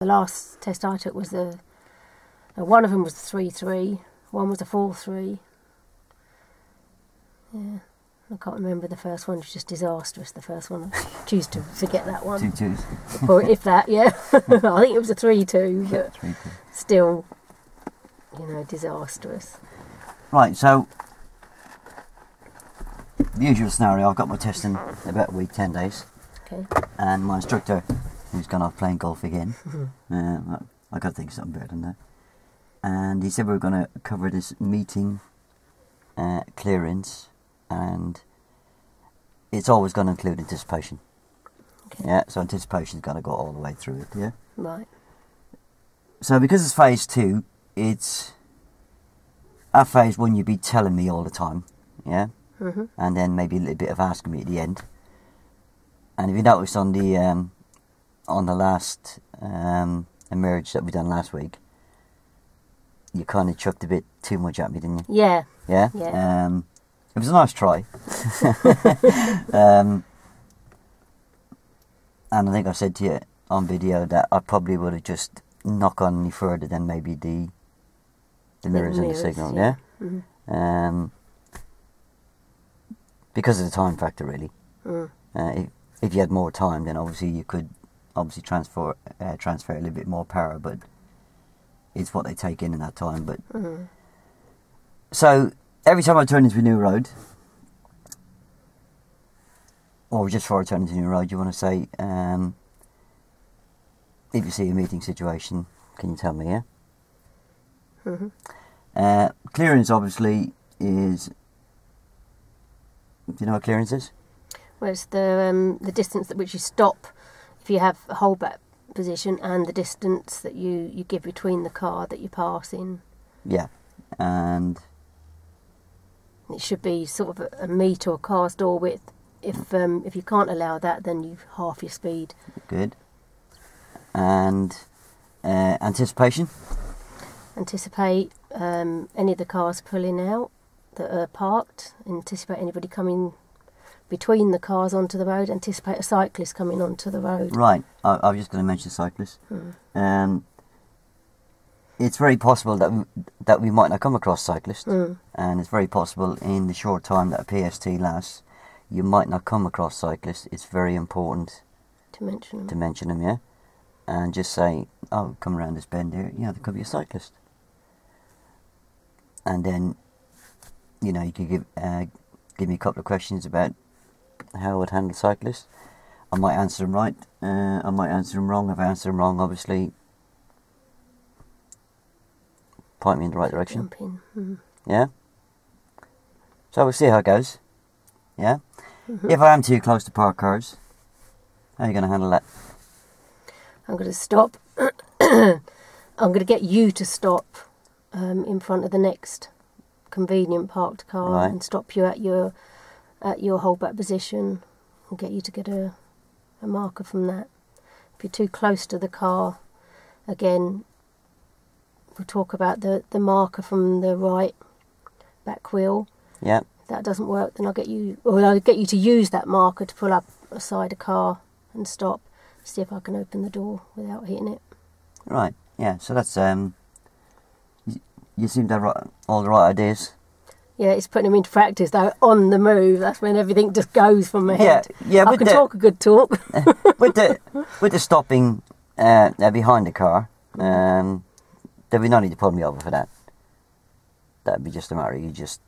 last test I took was one of them was 3-3, one was a 4-3. Yeah, I can't remember the first one. It was just disastrous. The first one, I choose to forget that one. 2-2s. Or if that, yeah. I think it was a 3-2, but 3-2. still, disastrous. Right, so the usual scenario. I've got my test in about a week, 10 days. Okay. And my instructor, who's gone off playing golf again, I got to think of something better than that. And he said we were going to cover this meeting clearance, and it's always going to include anticipation. Okay. Yeah, so anticipation's going to go all the way through it. Yeah. Right. So because it's phase 2, it's at phase 1 you'd be telling me all the time, yeah, and then maybe a little bit of asking me at the end. And if you noticed on the last emerge that we done last week, you kind of chucked a bit too much at me, didn't you? Yeah. Yeah. Yeah. It was a nice try. And I think I said to you on video that I probably would have just knocked on any further than maybe the mirrors and the signal, yeah? Mm-hmm. Because of the time factor, really. Mm. If you had more time, then obviously you could transfer a little bit more power, but it's what they take in that time. But so every time I turn into a new road, or just before I turn into a new road, you want to say, if you see a meeting situation, can you tell me, yeah? Mm-hmm. Clearance obviously is, do you know what clearance is? Well, it's the distance at which you stop if you have a holdback position, and the distance that you give between the car that you pass in. Yeah, and it should be sort of a metre or car's door width. If you can't allow that, then you half your speed. Good. And anticipation? Anticipate any of the cars pulling out that are parked. Anticipate anybody coming between the cars onto the road. Anticipate a cyclist coming onto the road. Right. I was just going to mention cyclists. It's very possible that we might not come across cyclists, and it's very possible in the short time that a PST lasts, you might not come across cyclists. It's very important to mention them, yeah, and just say, "Oh, come around this bend here. Yeah, there could be a cyclist," and then, you could give me a couple of questions about how I would handle cyclists. I might answer them right. I might answer them wrong. If I answer them wrong, obviously, point me in the right direction. Yeah. So we'll see how it goes. Yeah. If I am too close to parked cars, how are you going to handle that? I'm going to stop. I'm going to get you to stop in front of the next convenient parked car, and stop you at your holdback position, and get you to get a marker from that. If you're too close to the car, again, we'll talk about the marker from the right back wheel. Yeah. If that doesn't work, then I'll get you to use that marker to pull up beside a car and stop. See if I can open the door without hitting it. Right. Yeah. So that's you seem to have all the right ideas. Yeah, it's putting them into practice though. On the move, that's when everything just goes from my head. Yeah. I can talk a good talk. with the stopping behind the car, there'd be no need to pull me over for that. That'd be just a matter of you just.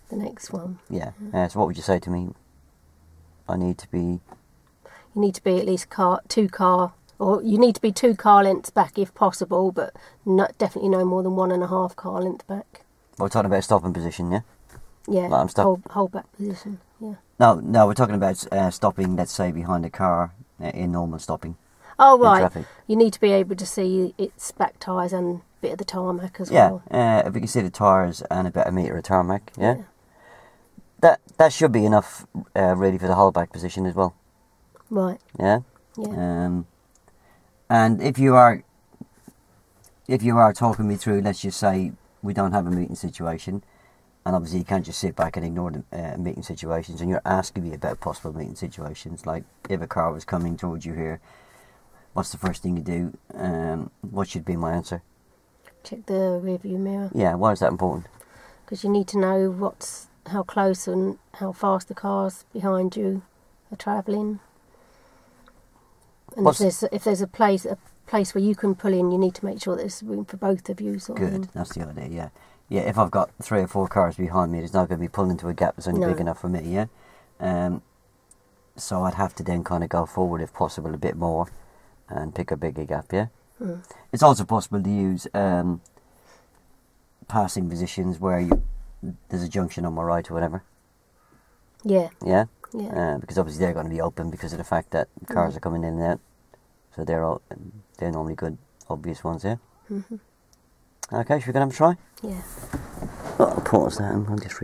The next one. Yeah. So what would you say to me? I need to be. You need to be at least two car lengths back if possible, but definitely no more than 1.5 car length back. We're talking about stopping position, yeah? Yeah, like hold back position, yeah. No, we're talking about stopping, let's say, behind a car in normal stopping. Oh, right. Traffic. You need to be able to see its back tyres and a bit of the tarmac as well. Yeah, if we can see the tyres and about a metre of tarmac, yeah? That should be enough, really, for the holdback position as well. Right. Yeah? Yeah. And if you are talking me through, let's just say we don't have a meeting situation, and obviously you can't just sit back and ignore the meeting situations, and you're asking me about possible meeting situations, like if a car was coming towards you here, what's the first thing you do? What should be my answer? Check the rear view mirror. Yeah, why is that important? Because you need to know how close and how fast the cars behind you are travelling. And if there's a place where you can pull in, you need to make sure there's room for both of you. Good, that's the idea, yeah. Yeah, if I've got 3 or 4 cars behind me, there's not going to be pulling into a gap that's only big enough for me, yeah? So I'd have to then kind of go forward, if possible, a bit more and pick a bigger gap, yeah? Mm. It's also possible to use passing positions where there's a junction on my right or whatever. Yeah. Yeah? Yeah. Because obviously they're going to be open because of the fact that cars are coming in and out. So they're normally good, obvious ones, yeah? Mm-hmm. Okay, should we go and have a try? Yeah. I'll pause that and I'll just